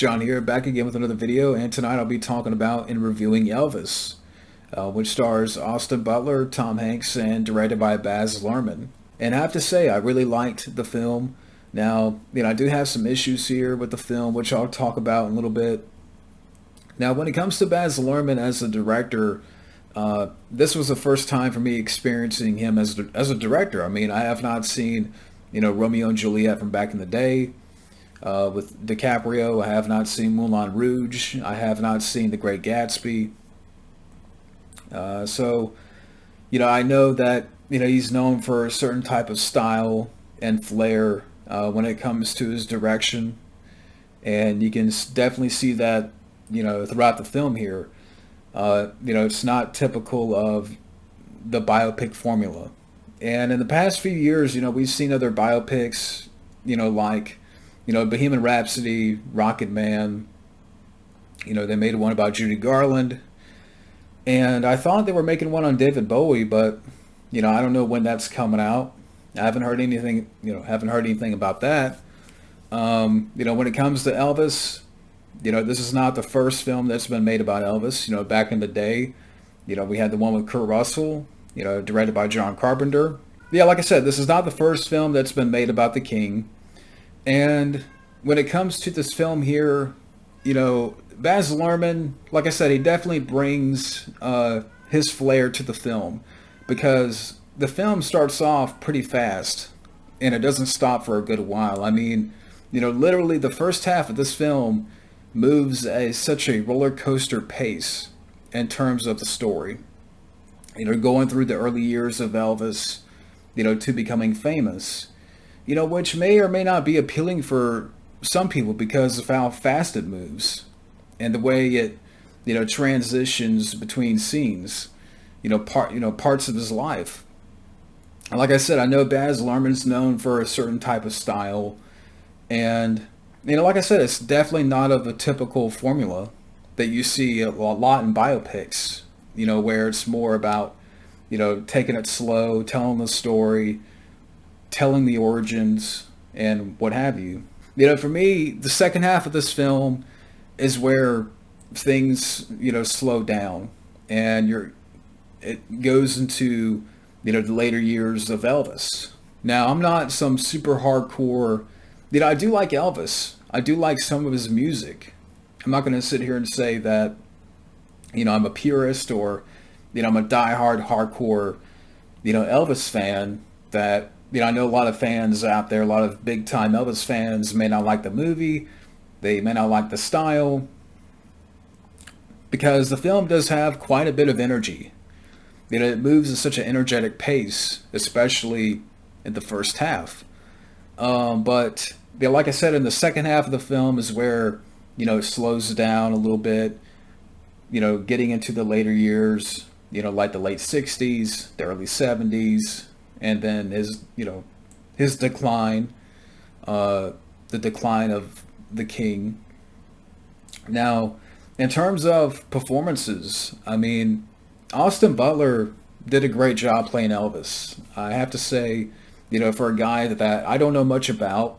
John here, back again with another video, and tonight I'll be talking about and reviewing Elvis, which stars Austin Butler, Tom Hanks, and directed by Baz Luhrmann. And I have to say, I really liked the film. Now, I do have some issues here with the film, which I'll talk about in a little bit. Now, when it comes to Baz Luhrmann as a director, this was the first time for me experiencing him as a director. I mean, I have not seen, Romeo and Juliet from back in the day. With DiCaprio, I have not seen Moulin Rouge. I have not seen The Great Gatsby. So, I know that, he's known for a certain type of style and flair when it comes to his direction. And you can definitely see that, throughout the film here. It's not typical of the biopic formula. And in the past few years, we've seen other biopics, like Bohemian Rhapsody, Rocket Man. They made one about Judy Garland. And I thought they were making one on David Bowie, but, I don't know when that's coming out. I haven't heard anything, about that. When it comes to Elvis, this is not the first film that's been made about Elvis. Back in the day, we had the one with Kurt Russell, directed by John Carpenter. Yeah, like I said, this is not the first film that's been made about the King. And when it comes to this film here, Baz Luhrmann, like I said, he definitely brings his flair to the film, because the film starts off pretty fast and it doesn't stop for a good while. I mean, literally the first half of this film moves at such a roller coaster pace in terms of the story. Going through the early years of Elvis, to becoming famous. Which may or may not be appealing for some people because of how fast it moves and the way it, transitions between scenes, parts of his life. And like I said, I know Baz Luhrmann's known for a certain type of style, and like I said, it's definitely not of a typical formula that you see a lot in biopics. Where it's more about, taking it slow, telling the story, telling the origins, and what have you. For me, the second half of this film is where things, slow down, and it goes into, the later years of Elvis. Now, I'm not some super hardcore, I do like Elvis. I do like some of his music. I'm not going to sit here and say that, I'm a purist or, I'm a diehard hardcore, Elvis fan that, I know a lot of fans out there, a lot of big time Elvis fans may not like the movie. They may not like the style, because the film does have quite a bit of energy. It moves at such an energetic pace, especially in the first half. But like I said, in the second half of the film is where, it slows down a little bit, getting into the later years, like the late 60s, the early 70s, and then his decline, the decline of the King. Now, in terms of performances, I mean, Austin Butler did a great job playing Elvis. I have to say, for a guy that I don't know much about.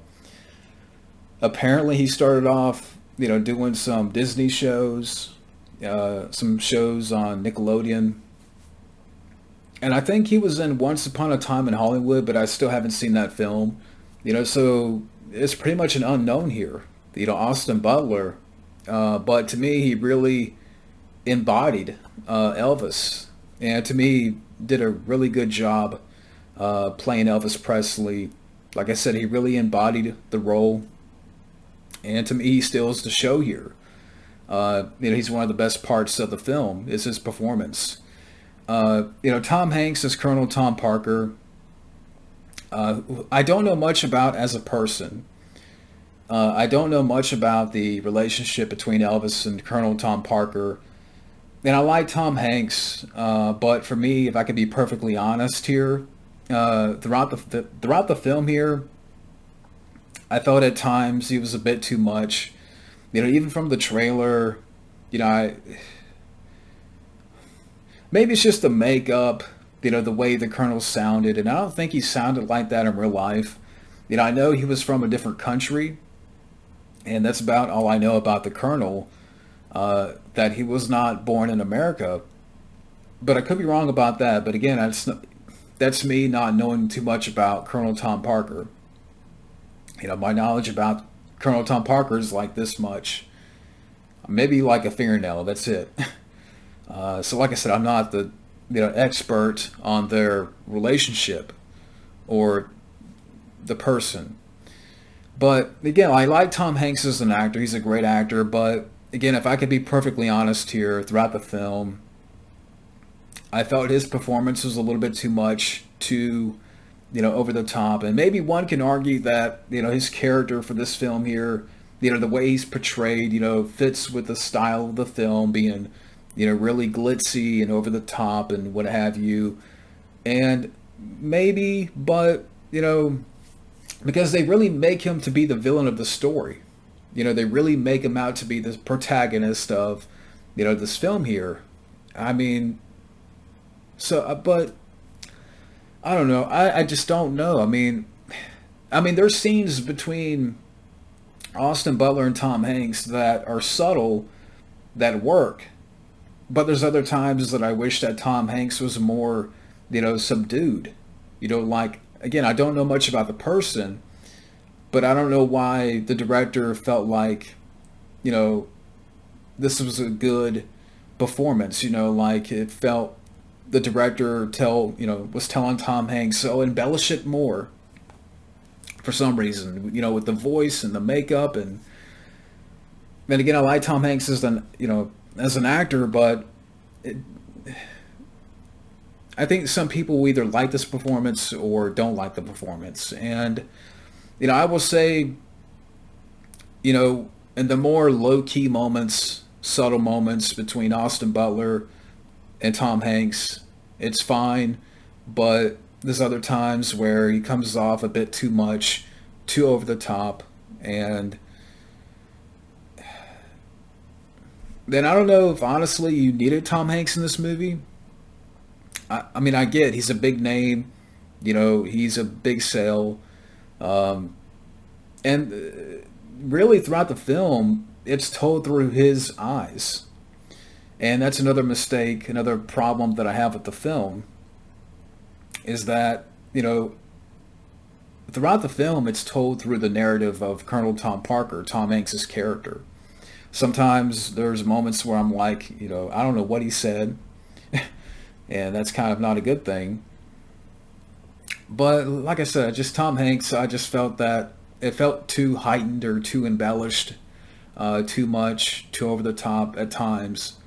Apparently, he started off, doing some Disney shows, some shows on Nickelodeon. And I think he was in Once Upon a Time in Hollywood, but I still haven't seen that film. So it's pretty much an unknown here. Austin Butler. But to me, he really embodied Elvis. And to me, did a really good job playing Elvis Presley. Like I said, he really embodied the role. And to me, he steals the show here. He's one of the best parts of the film is his performance. Tom Hanks as Colonel Tom Parker. I don't know much about as a person. I don't know much about the relationship between Elvis and Colonel Tom Parker. And I like Tom Hanks, but for me, if I could be perfectly honest here, throughout the film here, I thought at times he was a bit too much. Even from the trailer, maybe it's just the makeup, the way the Colonel sounded, and I don't think he sounded like that in real life. I know he was from a different country, And that's about all I know about the Colonel. That he was not born in America, but I could be wrong about that. But again, that's me not knowing too much about Colonel Tom Parker. My knowledge about Colonel Tom Parker is like this much, maybe like a fingernail. That's it. So, like I said, I'm not the expert on their relationship or the person. But again, I like Tom Hanks as an actor. He's a great actor. But again, if I could be perfectly honest here, throughout the film, I felt his performance was a little bit too much, too, over the top. And maybe one can argue that, his character for this film here, the way he's portrayed, fits with the style of the film, being, really glitzy and over the top and what have you. And maybe, but, because they really make him to be the villain of the story. They really make him out to be the protagonist of, this film here. I mean, but I don't know. I just don't know. I mean, there's scenes between Austin Butler and Tom Hanks that are subtle, that work. But there's other times that I wish that Tom Hanks was more, subdued. Like, again, I don't know much about the person, but I don't know why the director felt like, you know, this was a good performance. Like it felt the director was telling Tom Hanks, "Oh, embellish it more." For some reason, with the voice and the makeup, and again, I like Tom Hanks as an actor, but it, I think some people will either like this performance or don't like the performance. And I will say, in the more low key moments, subtle moments between Austin Butler and Tom Hanks, it's fine. But there's other times where he comes off a bit too much, too over the top, and then I don't know if honestly you needed Tom Hanks in this movie. I mean, I get he's a big name, he's a big sale, um, and really throughout the film, it's told through his eyes, and that's another mistake, another problem that I have with the film, is that throughout the film, it's told through the narrative of Colonel Tom Parker, Tom Hanks's character. Sometimes there's moments where I'm like, I don't know what he said, and that's kind of not a good thing. But like I said, just Tom Hanks, I just felt that it felt too heightened or too embellished, too much, too over the top at times.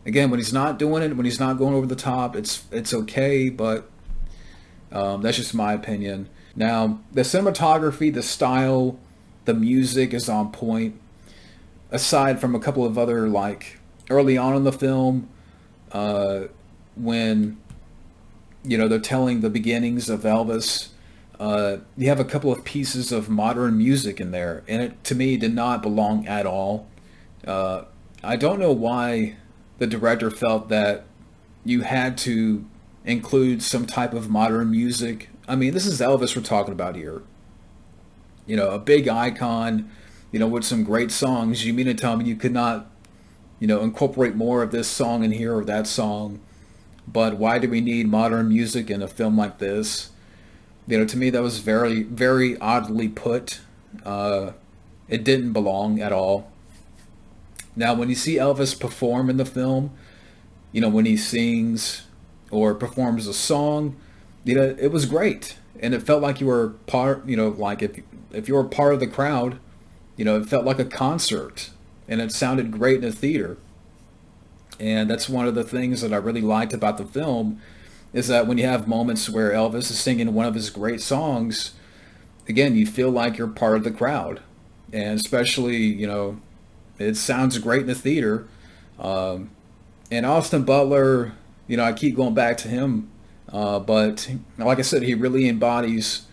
Again, when he's not doing it, when he's not going over the top, it's okay, but that's just my opinion. Now, the cinematography, the style, the music is on point. Aside from a couple of other, like early on in the film, when they're telling the beginnings of Elvis, you have a couple of pieces of modern music in there, and it to me did not belong at all. I don't know why the director felt that you had to include some type of modern music. I mean, this is Elvis we're talking about here. A big icon, with some great songs. You mean to tell me you could not, incorporate more of this song in here or that song? But why do we need modern music in a film like this? To me, that was very, very oddly put. It didn't belong at all. Now, when you see Elvis perform in the film, when he sings or performs a song, it was great. And it felt like you were part, like if you were part of the crowd, it felt like a concert. And it sounded great in a theater. And that's one of the things that I really liked about the film, is that when you have moments where Elvis is singing one of his great songs, again, you feel like you're part of the crowd. And especially, it sounds great in the theater. And Austin Butler, I keep going back to him, but like I said, he really embodies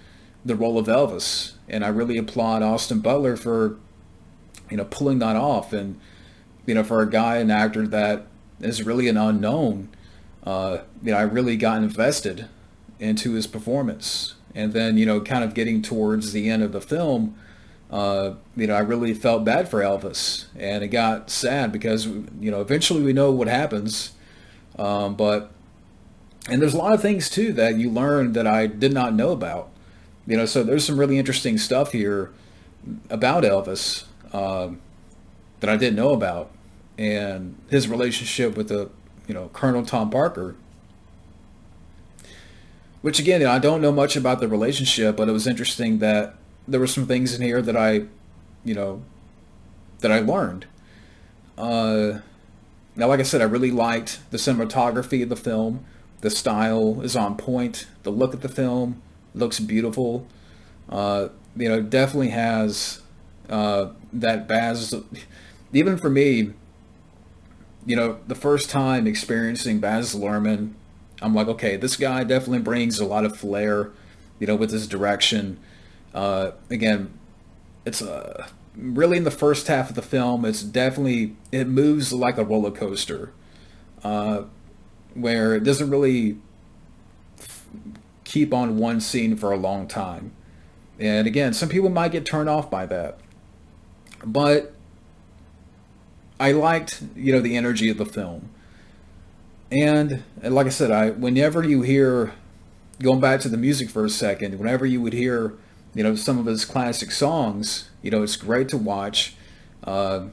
the role of Elvis. And I really applaud Austin Butler for, pulling that off. And, for a guy, an actor that is really an unknown, I really got invested into his performance. And then, kind of getting towards the end of the film, I really felt bad for Elvis, and it got sad because eventually we know what happens. But and there's a lot of things too that you learn that I did not know about. So there's some really interesting stuff here about Elvis that I didn't know about, and his relationship with the Colonel Tom Parker. Which again, I don't know much about the relationship, but it was interesting that there were some things in here that you know, I learned. Uh, Now, like I said, I really liked the cinematography of the film. The style is on point. The look of the film looks beautiful. Definitely has that Baz. Even for me, the first time experiencing Baz Luhrmann, I'm like, okay, this guy definitely brings a lot of flair, with his direction. Again, it's really in the first half of the film. It moves like a roller coaster, uh, where it doesn't really keep on one scene for a long time. And again, some people might get turned off by that, but I liked the energy of the film. And like I said, I whenever you hear going back to the music for a second, whenever you would hear some of his classic songs, it's great to watch. Uh,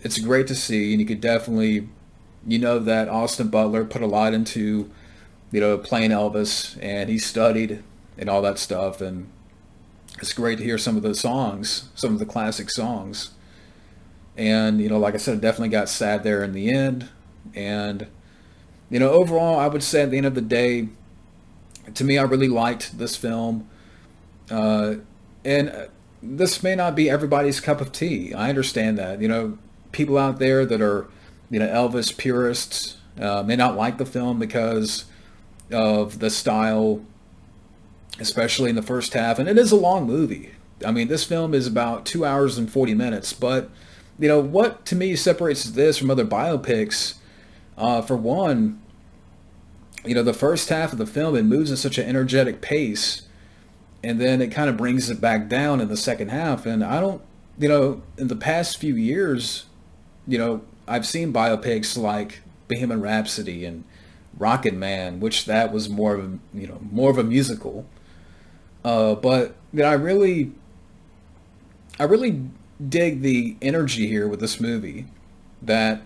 it's great to see, and you could definitely, that Austin Butler put a lot into, playing Elvis, and he studied and all that stuff, and it's great to hear some of the songs, some of the classic songs. And like I said, it definitely got sad there in the end. And overall, I would say at the end of the day, to me, I really liked this film. Uh, and this may not be everybody's cup of tea. I understand that. People out there that are, Elvis purists may not like the film because of the style, especially in the first half. And it is a long movie. I mean, this film is about 2 hours and 40 minutes. But, what to me separates this from other biopics, for one, the first half of the film, it moves at such an energetic pace, and then it kind of brings it back down in the second half. And I don't, in the past few years, I've seen biopics like Bohemian Rhapsody and Rocket Man, which that was more of a musical. But I really dig the energy here with this movie. That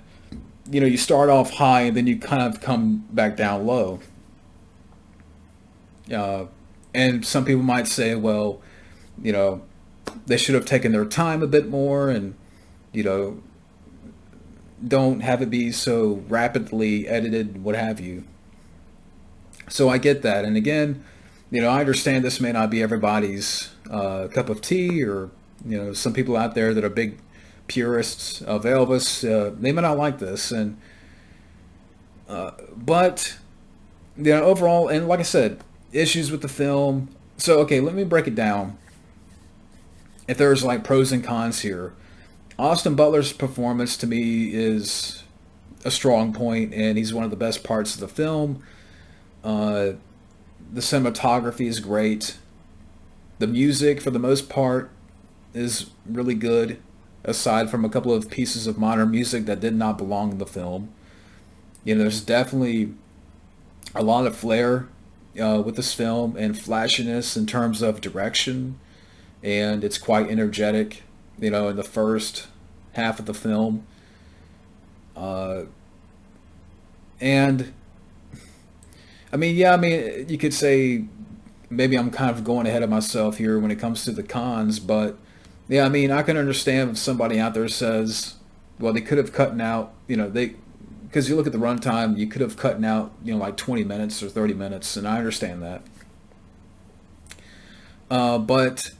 you start off high and then you kind of come back down low. Uh, and some people might say, well, you know, they should have taken their time a bit more and, you know, don't have it be so rapidly edited, what have you. So I get that. And again, I understand this may not be everybody's cup of tea, or, some people out there that are big purists of Elvis, they may not like this. And, but, overall, and like I said, issues with the film. So, okay, let me break it down. If there's like pros and cons here, Austin Butler's performance to me is a strong point, and he's one of the best parts of the film. Uh, the cinematography is great. The music, for the most part, is really good, aside from a couple of pieces of modern music that did not belong in the film. There's definitely a lot of flair with this film and flashiness in terms of direction, and it's quite energetic, in the first half of the film. Uh, and you could say maybe I'm kind of going ahead of myself here when it comes to the cons, but yeah, I can understand if somebody out there says, well, they could have cut out, because you look at the runtime, you could have cut out, like 20 minutes or 30 minutes, and I understand that. But,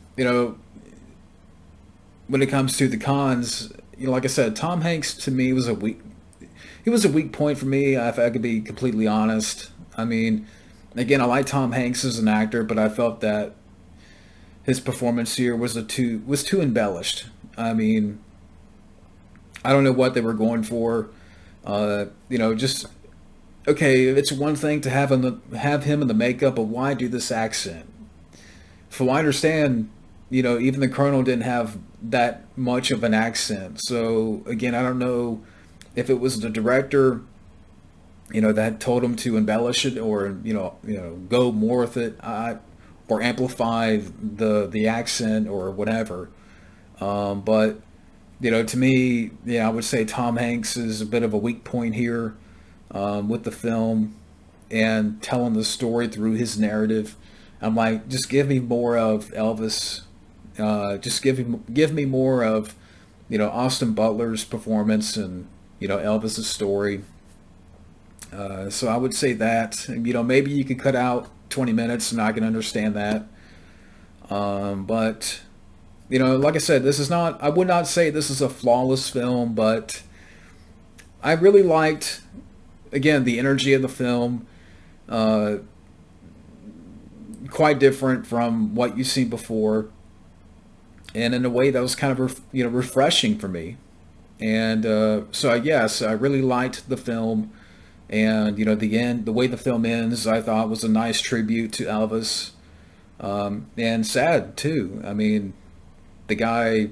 when it comes to the cons, like I said, Tom Hanks to me he was a weak point for me, if I could be completely honest. Again, I like Tom Hanks as an actor, but I felt that his performance here was too embellished. I don't know what they were going for. Just okay. It's one thing to have him in the makeup, but why do this accent? From what I understand, even the Colonel didn't have that much of an accent. So again, I don't know if it was the director, that told him to embellish it, or go more with it, or amplify the accent or whatever. But to me, I would say Tom Hanks is a bit of a weak point here, with the film and telling the story through his narrative. I'm like, just give me more of Elvis. Just give me more of Austin Butler's performance, and Elvis's story. So I would say that, maybe you could cut out 20 minutes, and I can understand that. But like I said, this is not. I would not say this is a flawless film, but I really liked, again, the energy of the film. Uh, Quite different from what you've seen before, and in a way that was kind of refreshing for me. And so yes, I really liked the film, and the end, the way the film ends, I thought was a nice tribute to Elvis, and sad too. I mean, the guy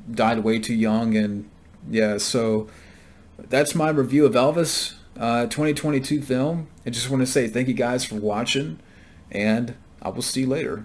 died way too young, and yeah, so that's my review of Elvis, 2022 film. I just want to say thank you guys for watching, and I will see you later.